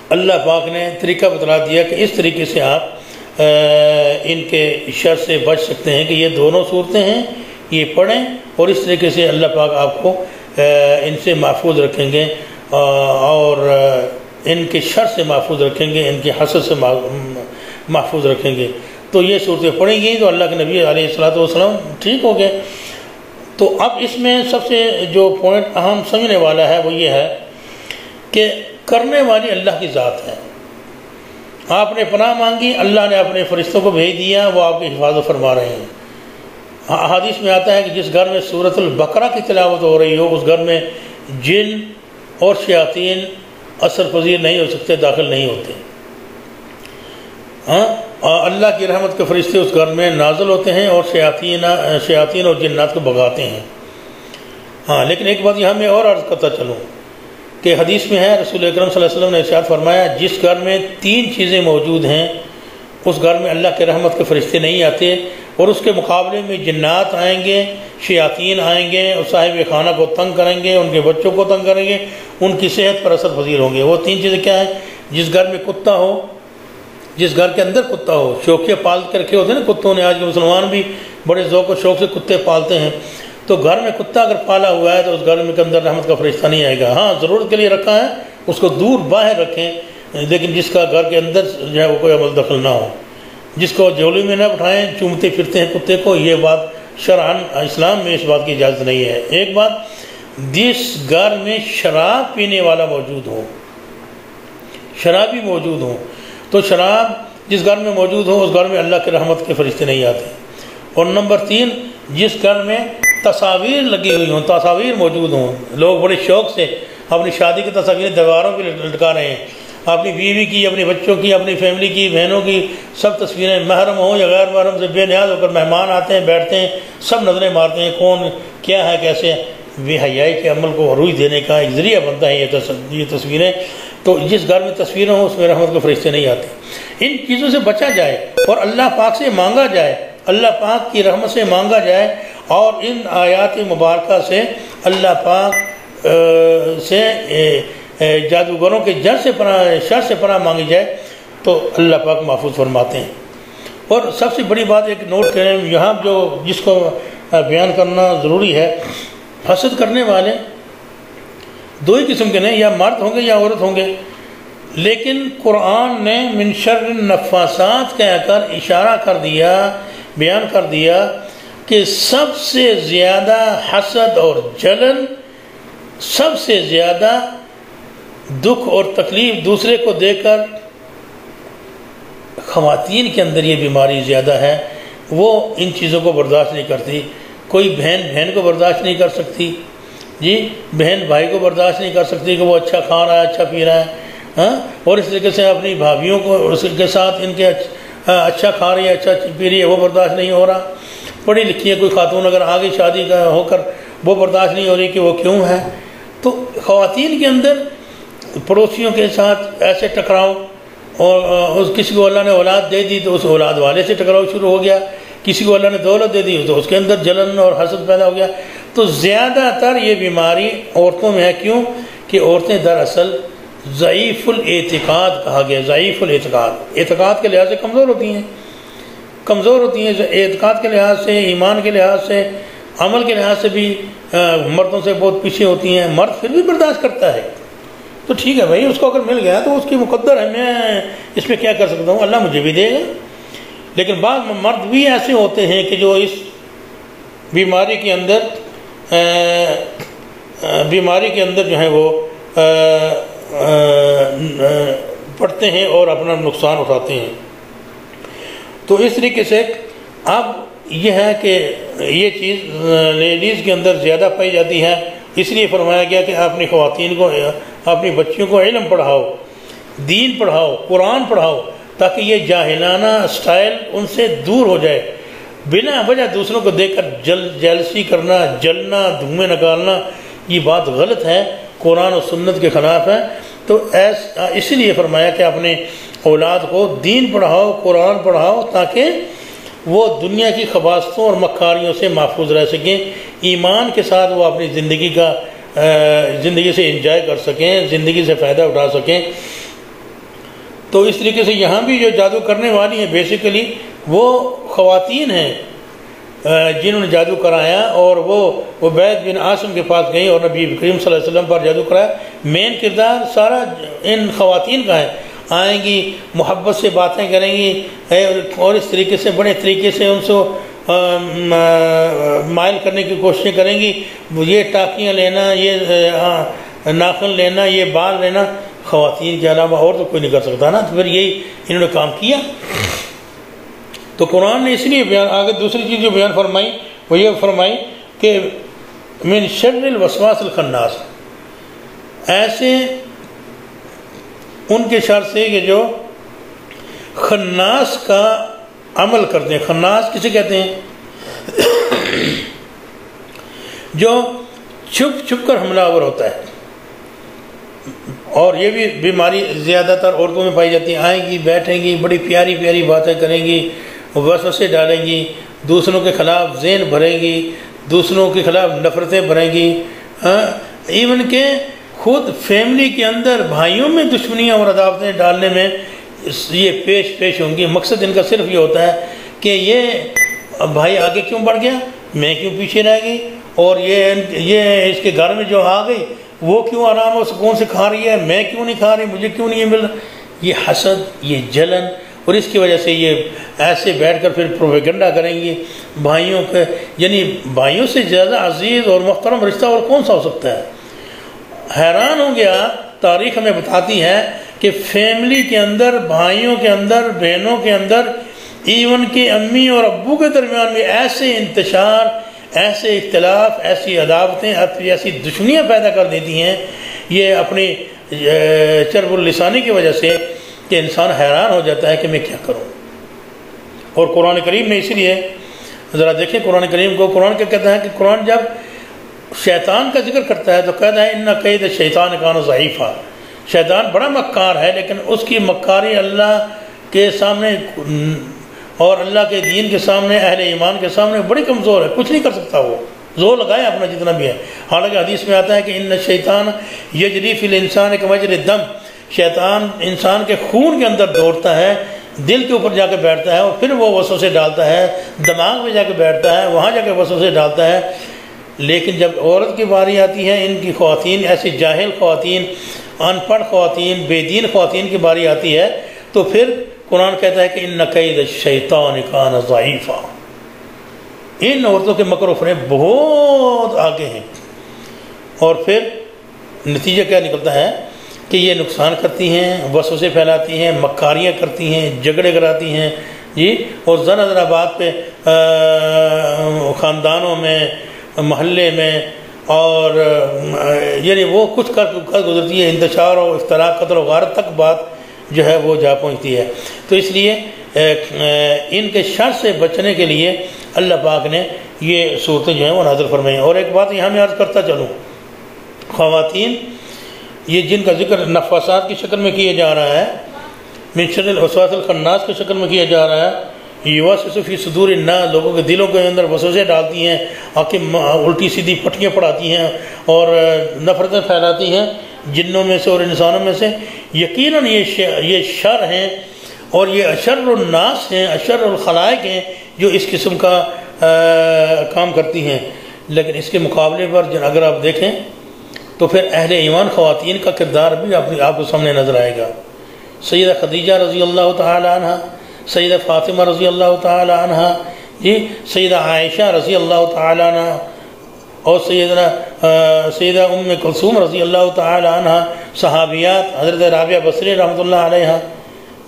اللہ پاک نے طریقہ بتلا دیا کہ اس طریقے سے آپ ان کے شر سے بچ سکتے ہیں کہ یہ دونوں صورتیں ہیں، یہ پڑھیں اور اس طریقے سے اللہ پاک آپ کو ان سے محفوظ رکھیں گے اور ان کے شر سے محفوظ رکھیں گے، ان کے حسد سے محفوظ رکھیں گے۔ تو یہ صورتیں پڑھیں گی تو اللہ کے نبی علیہ الصلوۃ والسلام ٹھیک ہو گئے۔ تو اب اس میں سب سے جو پوائنٹ اہم سمجھنے والا ہے وہ یہ ہے کہ کرنے والی اللہ کی ذات ہے۔ آپ نے پناہ مانگی، اللہ نے اپنے فرشتوں کو بھیج دیا، وہ آپ کی حفاظت فرما رہے ہیں۔ احادیث میں آتا ہے کہ جس گھر میں سورۃ البقرہ کی تلاوت ہو رہی ہو اس گھر میں جن اور شیاطین اثر پذیر نہیں ہو سکتے، داخل نہیں ہوتے۔ اللہ کی رحمت کے فرشتے اس گھر میں نازل ہوتے ہیں اور شیاطین اور جنات کو بھگاتے ہیں۔ لیکن ایک بات یہاں میں اور عرض کرتا چلوں کہ حدیث میں ہے، رسول اکرم صلی اللہ علیہ وسلم نے ارشاد فرمایا جس گھر میں 3 چیزیں موجود ہیں اس گھر میں اللہ کے رحمت کے فرشتے نہیں آتے، اور اس کے مقابلے میں جنات آئیں گے، شیاطین آئیں گے اور صاحب خانہ کو تنگ کریں گے، ان کے بچوں کو تنگ کریں گے، ان کی صحت پر اثر پذیر ہوں گے۔ وہ 3 چیزیں کیا ہیں؟ جس گھر میں کتا ہو، جس گھر کے اندر کتا ہو، شوقیہ پال کے رکھے ہوتے ہیں نا کتوں نے، آج کے مسلمان بھی بڑے ذوق و شوق سے کتے پالتے ہیں، تو گھر میں کتا اگر پالا ہوا ہے تو اس گھر میں کے اندر رحمت کا فرشتہ نہیں آئے گا۔ ہاں ضرورت کے لیے رکھا ہے، اس کو دور باہر رکھیں، لیکن جس کا گھر کے اندر جو ہے وہ کوئی عمل دخل نہ ہو، جس کو جولی میں نہ بٹھائیں، چومتے پھرتے ہیں کتے کو، یہ بات شرعاً اسلام میں اس بات کی اجازت نہیں ہے۔ ایک بات، جس گھر میں شراب پینے والا موجود ہو، شرابی موجود ہو، تو شراب جس گھر میں موجود ہو اس گھر میں اللہ کے رحمت کے فرشتے نہیں آتے۔ اور نمبر 3، جس گھر میں تصاویر لگی ہوئی ہوں، تصاویر موجود ہوں، لوگ بڑے شوق سے اپنی شادی کی تصاویر دیواروں پہ لٹکا رہے ہیں، اپنی بیوی کی، اپنی بچوں کی، اپنی فیملی کی، بہنوں کی سب تصویریں، محرم ہوں یا غیر محرم سے بے نیاز ہو کر مہمان آتے ہیں، بیٹھتے ہیں، سب نظریں مارتے ہیں کون کیا ہے کیسے ہے۔ بے حیائی کے عمل کو عروج دینے کا ایک ذریعہ بنتا ہے یہ تصویریں۔ تو جس گھر میں تصویریں ہوں اس میں رحمت کے فرشتے نہیں آتے۔ ان چیزوں سے بچا جائے اور اللہ پاک سے مانگا جائے، اللہ پاک کی رحمت سے مانگا جائے، اور ان آیات مبارکہ سے اللہ پاک سے جادوگروں کے شر سے پناہ مانگی جائے تو اللہ پاک محفوظ فرماتے ہیں۔ اور سب سے بڑی بات ایک نوٹ کریں یہاں جو جس کو بیان کرنا ضروری ہے، حسد کرنے والے 2 ہی قسم کے ہیں، یا مرد ہوں گے یا عورت ہوں گے، لیکن قرآن نے من شر النفاسات کہہ کر اشارہ کر دیا، بیان کر دیا کہ سب سے زیادہ حسد اور جلن، سب سے زیادہ دکھ اور تکلیف دوسرے کو دے کر خواتین کے اندر یہ بیماری زیادہ ہے، وہ ان چیزوں کو برداشت نہیں کرتی۔ کوئی بہن کو برداشت نہیں کر سکتی، جی بہن بھائی کو برداشت نہیں کر سکتی کہ وہ اچھا کھا رہا ہے، اچھا پی رہا ہے، اور اس طریقے سے اپنی بھابھیوں کو اس کے ساتھ ان کے اچھا کھا رہی ہے، اچھا پی رہی ہے، وہ برداشت نہیں ہو رہا۔ پڑھی لکھی ہے کوئی خاتون اگر آگے شادی کا ہو کر وہ برداشت نہیں ہو رہی کہ وہ کیوں ہے۔ تو خواتین کے اندر پڑوسیوں کے ساتھ ایسے ٹکراؤ، اور کسی کو اللہ نے اولاد دے دی تو اس اولاد والے سے ٹکراؤ شروع ہو گیا، کسی کو اللہ نے دولت دے دی تو اس کے اندر جلن اور حسد پیدا ہو گیا۔ تو زیادہ تر یہ بیماری عورتوں میں ہے، کیوں کہ عورتیں دراصل ضعیف الاعتقاد کہا گیا، ضعیف الاعتقاد، اعتقاد کے لحاظ سے کمزور ہوتی ہیں، اعتقاد کے لحاظ سے، ایمان کے لحاظ سے، عمل کے لحاظ سے بھی مردوں سے بہت پیچھے ہوتی ہیں۔ مرد پھر بھی برداشت کرتا ہے، تو ٹھیک ہے بھائی، اس کو اگر مل گیا تو اس کی مقدر ہے، میں اس میں کیا کر سکتا ہوں، اللہ مجھے بھی دے گا۔ لیکن بعض مرد بھی ایسے ہوتے ہیں کہ جو اس بیماری کے اندر جو ہے وہ پڑتے ہیں اور اپنا نقصان اٹھاتے ہیں۔ تو اس طریقے سے اب یہ ہے کہ یہ چیز لیڈیز کے اندر زیادہ پائی جاتی ہے، اس لیے فرمایا گیا کہ اپنی خواتین کو، اپنی بچیوں کو علم پڑھاؤ، دین پڑھاؤ، قرآن پڑھاؤ، تاکہ یہ جاہلانہ سٹائل ان سے دور ہو جائے۔ بنا وجہ دوسروں کو دیکھ کر جیلسی کرنا، جلنا، دھوئیں نکالنا، یہ بات غلط ہے۔ قرآن و سنت کے خلاف ہے، تو اسی لیے فرمایا کہ اپنے اولاد کو دین پڑھاؤ، قرآن پڑھاؤ، تاکہ وہ دنیا کی خباثتوں اور مکاریوں سے محفوظ رہ سکیں، ایمان کے ساتھ وہ اپنی زندگی سے انجوائے کر سکیں، زندگی سے فائدہ اٹھا سکیں۔ تو اس طریقے سے یہاں بھی جو جادو کرنے والی ہیں بیسیکلی وہ خواتین ہیں جنہوں نے جادو کرایا، اور وہ عبید بن عاصم کے پاس گئیں اور نبی کریم صلی اللہ علیہ وسلم پر جادو کرایا۔ مین کردار سارا ان خواتین کا ہے، آئیں گی، محبت سے باتیں کریں گی، اور اس طریقے سے بڑے طریقے سے ان سے مائل کرنے کی کوششیں کریں گی، یہ ٹاکیاں لینا، یہ ناخن لینا، یہ بال لینا، خواتین کے علاوہ اور تو کوئی نہیں کر سکتا نا۔ تو پھر یہی انہوں نے کام کیا۔ تو قرآن نے اس لیے بیان، آگے دوسری چیز جو بیان فرمائی وہ یہ فرمائی کہ من شر الوسواس الخناس، ایسے ان کے شر سے کہ جو خناس کا عمل کرتے ہیں۔ خناس کسے کہتے ہیں؟ جو چھپ چھپ کر حملہ آور ہوتا ہے، اور یہ بھی بیماری زیادہ تر عورتوں میں پائی جاتی ہیں۔ آئیں گی، بیٹھیں گی، بڑی پیاری پیاری باتیں کریں گی، وسوسے ڈالیں گی، دوسروں کے خلاف ذہن بھریں گی، دوسروں کے خلاف نفرتیں بھریں گی، ایون کہ خود فیملی کے اندر بھائیوں میں دشمنیاں اور عداوتیں ڈالنے میں یہ پیش ہوں گی۔ مقصد ان کا صرف یہ ہوتا ہے کہ یہ بھائی آگے کیوں بڑھ گیا، میں کیوں پیچھے رہ گئی، اور یہ اس کے گھر میں جو آ گئی وہ کیوں آرام و سکون سے کھا رہی ہے، میں کیوں نہیں کھا رہی، مجھے کیوں نہیں مل رہا۔ یہ حسد، یہ جلن، اور اس کی وجہ سے یہ ایسے بیٹھ کر پھر پروپیگنڈا کریں گی بھائیوں کے، یعنی بھائیوں سے زیادہ عزیز اور محترم رشتہ اور کون سا ہو سکتا ہے۔ حیران ہو گیا، تاریخ ہمیں بتاتی ہے کہ فیملی کے اندر، بھائیوں کے اندر، بہنوں کے اندر، ایون کہ امی اور ابو کے درمیان بھی ایسے انتشار، ایسے اختلاف، ایسی عداوتیں، ایسی دشمنیاں پیدا کر دیتی ہیں یہ اپنی چرب اللسانی کی وجہ سے، کہ انسان حیران ہو جاتا ہے کہ میں کیا کروں۔ اور قرآن کریم نے اسی لیے ذرا دیکھیں قرآن کریم کو، قرآن کیا کہتا ہے کہ قرآن جب شیطان کا ذکر کرتا ہے تو کہتا ہے ان قید شیطان کان ضعیفا، شیطان بڑا مکار ہے، لیکن اس کی مکاری اللہ کے سامنے اور اللہ کے دین کے سامنے، اہل ایمان کے سامنے بڑی کمزور ہے، کچھ نہیں کر سکتا، وہ زور لگائے اپنا جتنا بھی ہے۔ حالانکہ حدیث میں آتا ہے کہ ان الشیطان یجری فی الانسان کمجری الدم، شیطان انسان کے خون کے اندر دوڑتا ہے، دل کے اوپر جا کے بیٹھتا ہے، اور پھر وہ وسوسے ڈالتا ہے، دماغ میں جا کے بیٹھتا ہے، وہاں جا کے وسوسے ڈالتا ہے۔ لیکن جب عورت کی باری آتی ہے، ان کی خواتین، ایسی جاہل خواتین، ان پڑھ خواتین، بے دین خواتین کی باری آتی ہے، تو پھر قرآن کہتا ہے کہ ان کید الشیطان کان ضعیفا، ان عورتوں کے مکر و فریب بہت آگے ہیں۔ اور پھر نتیجہ کیا نکلتا ہے کہ یہ نقصان کرتی ہیں، وسوسے پھیلاتی ہیں، مکاریاں کرتی ہیں، جھگڑے کراتی ہیں جی، اور ذرا ذرا بات پہ خاندانوں میں، محلے میں، اور یعنی وہ کچھ کر گزرتی ہے، انتشار و افتراق، قتل و غارت تک بات جو ہے وہ جا پہنچتی ہے۔ تو اس لیے ان کے شر سے بچنے کے لیے اللہ پاک نے یہ صورتیں جو ہیں وہ نازل فرمائی ہیں۔ اور ایک بات یہاں میں عرض کرتا چلوں، خواتین یہ جن کا ذکر نفاسات کی شکل میں کیا جا رہا ہے، من شر الوسواس الخناس کی شکل میں کیا جا رہا ہے، یوسوس فی صدور الناس، لوگوں کے دلوں کے اندر وسوسے ڈالتی ہیں، الٹی سیدھی پٹیاں پڑھاتی ہیں اور نفرتیں پھیلاتی ہیں جنوں میں سے اور انسانوں میں سے۔ یقیناً یہ شر ہیں، اور یہ اشر الناس ہیں، اشر الخلائق ہیں جو اس قسم کا کام کرتی ہیں۔ لیکن اس کے مقابلے پر اگر آپ دیکھیں تو پھر اہل ایمان خواتین کا کردار بھی آپ کو سامنے نظر آئے گا۔ سیدہ خدیجہ رضی اللہ تعالی عنہ، سیدہ فاطمہ رضی اللہ تعالی عنہ جی، سیدہ عائشہ رضی اللہ تعالی عنہ، اور سیدہ ام کلثوم رضی اللہ تعالی عنہ، صحابیات، حضرت رابعہ بصری رحمۃ اللہ علیہ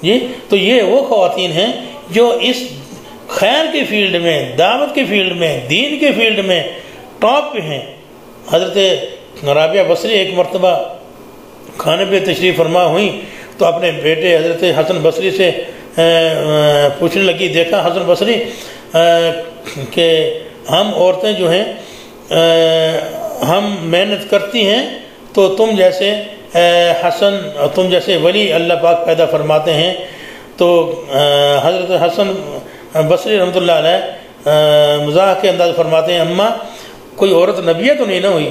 جی۔ تو یہ وہ خواتین ہیں جو اس خیر کے فیلڈ میں، دعوت کے فیلڈ میں، دین کے فیلڈ میں ٹاپ پہ ہیں۔ حضرت رابعہ بصری ایک مرتبہ کھانے پہ تشریف فرما ہوئی تو اپنے بیٹے حضرت حسن بصری سے پوچھنے لگی، دیکھا حسن بصری کہ ہم عورتیں جو ہیں ہم محنت کرتی ہیں تو تم جیسے حسن، تم جیسے ولی اللہ پاک پیدا فرماتے ہیں۔ تو حضرت حسن بصری رحمۃ اللہ علیہ مزاح کے انداز فرماتے ہیں، اماں کوئی عورت نبیہ تو نہیں نہ ہوئی،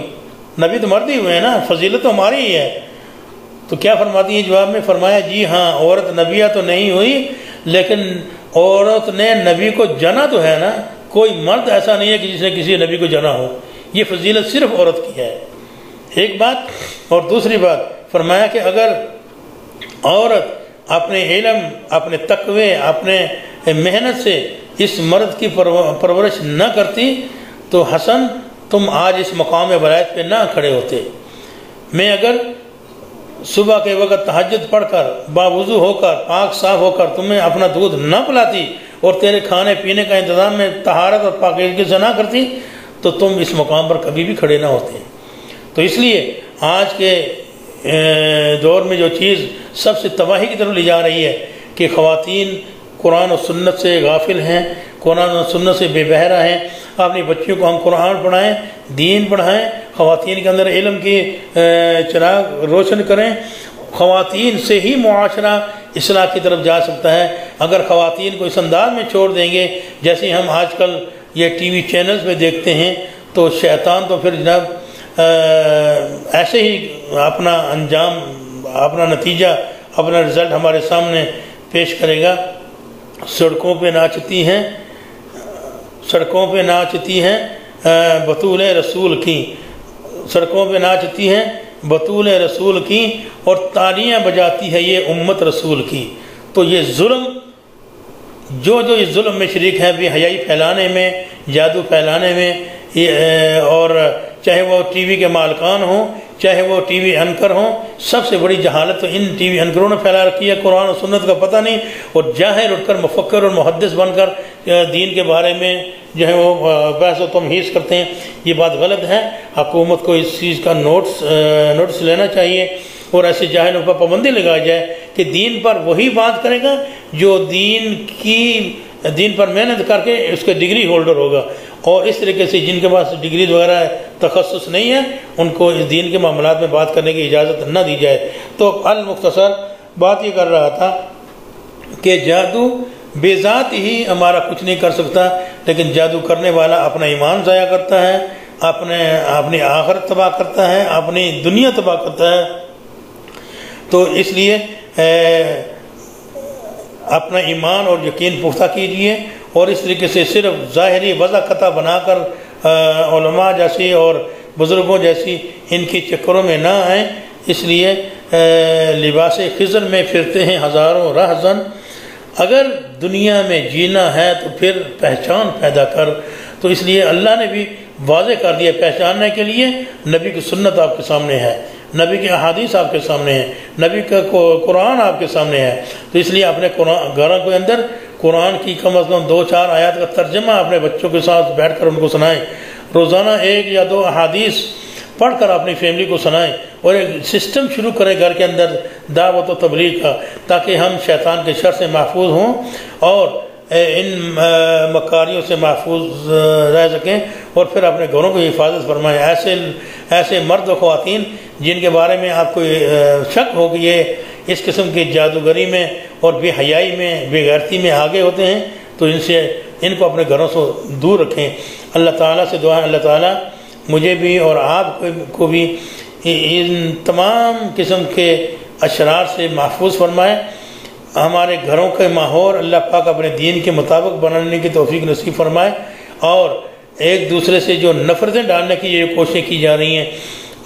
نبی تو مرد ہی ہوئے ہیں نا، فضیلت تو ہماری ہی ہے۔ تو کیا فرماتی ہیں جواب میں؟ فرمایا جی ہاں، عورت نبیہ تو نہیں ہوئی لیکن عورت نے نبی کو جنا تو ہے نا، کوئی مرد ایسا نہیں ہے کہ جس نے کسی نبی کو جنا ہو، یہ فضیلت صرف عورت کی ہے، ایک بات۔ اور دوسری بات فرمایا کہ اگر عورت اپنے علم، اپنے تقوی، اپنے محنت سے اس مرد کی پرورش نہ کرتی تو حسن تم آج اس مقام ولایت پہ نہ کھڑے ہوتے۔ میں اگر صبح کے وقت تہجد پڑھ کر باوضو ہو کر پاک صاف ہو کر تمہیں اپنا دودھ نہ پلاتی اور تیرے کھانے پینے کا انتظام میں طہارت اور پاکیزگی سے نہ کرتی تو تم اس مقام پر کبھی بھی کھڑے نہ ہوتے۔ تو اس لیے آج کے دور میں جو چیز سب سے تباہی کی طرف لے جا رہی ہے کہ خواتین قرآن و سنت سے غافل ہیں، قرآن و سنت سے بے بہرہ ہیں۔ اپنی بچیوں کو ہم قرآن پڑھائیں، دین پڑھائیں، خواتین کے اندر علم کی چراغ روشن کریں۔ خواتین سے ہی معاشرہ اصلاح کی طرف جا سکتا ہے۔ اگر خواتین کو اس انداز میں چھوڑ دیں گے جیسے ہم آج کل یہ ٹی وی چینلز میں دیکھتے ہیں تو شیطان تو پھر جناب ایسے ہی اپنا انجام، اپنا نتیجہ، اپنا رزلٹ ہمارے سامنے پیش کرے گا۔ سڑکوں پہ ناچتی ہیں بطول رسول کی، سڑکوں پہ ناچتی ہیں بطول رسول کی اور تالیاں بجاتی ہے یہ امت رسول کی۔ تو یہ ظلم، جو اس ظلم میں شریک ہے، بے حیائی پھیلانے میں، جادو پھیلانے میں، اور چاہے وہ ٹی وی کے مالکان ہوں، چاہے وہ ٹی وی اینکر ہوں، سب سے بڑی جہالت تو ان ٹی وی اینکروں نے پھیلا رکھی ہے۔ قرآن و سنت کا پتہ نہیں اور جاہل اٹھ کر مفکر اور محدث بن کر دین کے بارے میں جو ہے وہ بحث و تمہیز کرتے ہیں۔ یہ بات غلط ہے، حکومت کو اس چیز کا نوٹس لینا چاہیے اور ایسے جاہلوں پر پابندی لگائی جائے کہ دین پر وہی بات کرے گا جو دین پر محنت کر کے اس کے ڈگری ہولڈر ہوگا، اور اس طریقے سے جن کے پاس ڈگری وغیرہ تخصص نہیں ہے ان کو اس دین کے معاملات میں بات کرنے کی اجازت نہ دی جائے۔ تو المختصر بات یہ کر رہا تھا کہ جادو بے ذات ہی ہمارا کچھ نہیں کر سکتا، لیکن جادو کرنے والا اپنا ایمان ضائع کرتا ہے، اپنی آخرت تباہ کرتا ہے، اپنی دنیا تباہ کرتا ہے۔ تو اس لیے اپنا ایمان اور یقین پختہ کیجیے اور اس طریقے سے صرف ظاہری وضع قطع بنا کر علماء جیسی اور بزرگوں جیسی ان کی چکروں میں نہ آئیں۔ اس لیے لباس خضر میں پھرتے ہیں ہزاروں رہزن، اگر دنیا میں جینا ہے تو پھر پہچان پیدا کر۔ تو اس لیے اللہ نے بھی واضح کر دیا، پہچاننے کے لیے نبی کی سنت آپ کے سامنے ہے، نبی کے احادیث آپ کے سامنے ہیں، نبی کا قرآن آپ کے سامنے ہے۔ تو اس لیے اپنے گھروں کے اندر قرآن کی کم از کم 2-4 آیات کا ترجمہ اپنے بچوں کے ساتھ بیٹھ کر ان کو سنائیں، روزانہ 1 یا 2 احادیث پڑھ کر اپنی فیملی کو سنائیں، اور ایک سسٹم شروع کریں گھر کے اندر دعوت و تبلیغ کا، تاکہ ہم شیطان کے شر سے محفوظ ہوں اور ان مکاریوں سے محفوظ رہ سکیں، اور پھر اپنے گھروں کی حفاظت فرمائیں۔ ایسے مرد و خواتین جن کے بارے میں آپ کو شک ہو کہ یہ اس قسم کی جادوگری میں اور بے حیائی میں، بے غیرتی میں آگے ہوتے ہیں، تو ان کو اپنے گھروں سے دور رکھیں۔ اللہ تعالیٰ سے دعا ہے اللہ تعالیٰ مجھے بھی اور آپ کو بھی ان تمام قسم کے اشرار سے محفوظ فرمائے، ہمارے گھروں کے ماحول اللہ پاک اپنے دین کے مطابق بنانے کی توفیق نصیب فرمائے، اور ایک دوسرے سے جو نفرتیں ڈالنے کی یہ کوششیں کی جا رہی ہیں،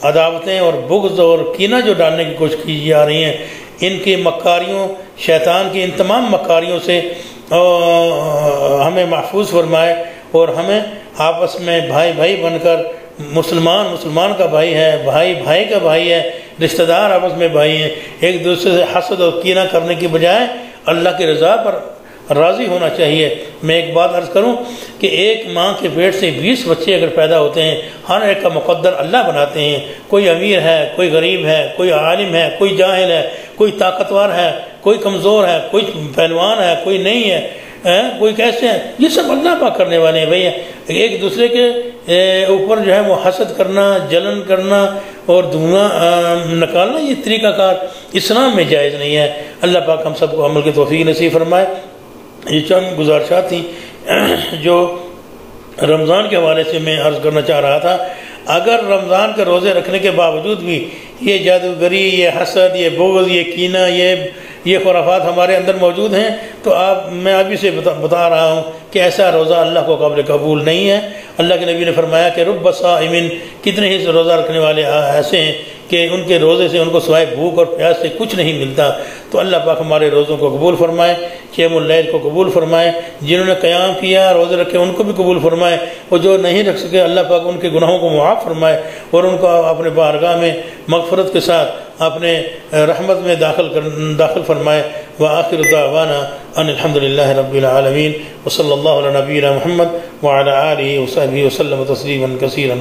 عداوتیں اور بغض اور کینہ جو ڈالنے کی کوشش کی جا رہی ہیں، ان کی مکاریوں، شیطان کی ان تمام مکاریوں سے ہمیں محفوظ فرمائے، اور ہمیں آپس میں بھائی بھائی بن کر، مسلمان کا بھائی ہے، بھائی کا بھائی ہے، رشتہ دار آپس میں بھائی ہیں، ایک دوسرے سے حسد اور کینہ کرنے کی بجائے اللہ کی رضا پر راضی ہونا چاہیے۔ میں ایک بات عرض کروں کہ ایک ماں کے پیٹ سے 20 بچے اگر پیدا ہوتے ہیں، ہر ایک کا مقدر اللہ بناتے ہیں، کوئی امیر ہے، کوئی غریب ہے، کوئی عالم ہے، کوئی جاہل ہے، کوئی طاقتور ہے، کوئی کمزور ہے، کوئی پہلوان ہے، کوئی نہیں ہے، کوئی کیسے ہیں، یہ سب اللہ پاک کرنے والے ہیں۔ بھائی ایک دوسرے کے اوپر جو ہے وہ حسد کرنا، جلن کرنا، اور دھواں نکالنا یہ طریقہ کار اسلام میں جائز نہیں ہے۔ اللہ پاک ہم سب کو عمل کی توفیق نصیب فرمائے۔ یہ چند گزارشات تھیں جو رمضان کے حوالے سے میں عرض کرنا چاہ رہا تھا۔ اگر رمضان کے روزے رکھنے کے باوجود بھی یہ جادوگری، یہ حسد، یہ بغض، یہ کینہ، یہ خرافات ہمارے اندر موجود ہیں تو میں ابھی سے بتا رہا ہوں کہ ایسا روزہ اللہ کو قابل قبول نہیں ہے۔ اللہ کے نبی نے فرمایا کہ رب صائم، کتنے ہی روزہ رکھنے والے ایسے ہیں کہ ان کے روزے سے ان کو سوائے بھوک اور پیاس سے کچھ نہیں ملتا۔ تو اللہ پاک ہمارے روزوں کو قبول فرمائے، قیام اللیل کو قبول فرمائے، جنہوں نے قیام کیا روزے رکھے ان کو بھی قبول فرمائے، اور جو نہیں رکھ سکے اللہ پاک ان کے گناہوں کو معاف فرمائے اور ان کو اپنے بارگاہ میں مغفرت کے ساتھ اپنے رحمت میں داخل فرمائے۔ وآخر دعوانا ان الحمدللہ رب العالمین، وصلی اللہ علی نبینا محمد وعلی آلہ وصحبہ وسلم تسلیما کثیرا۔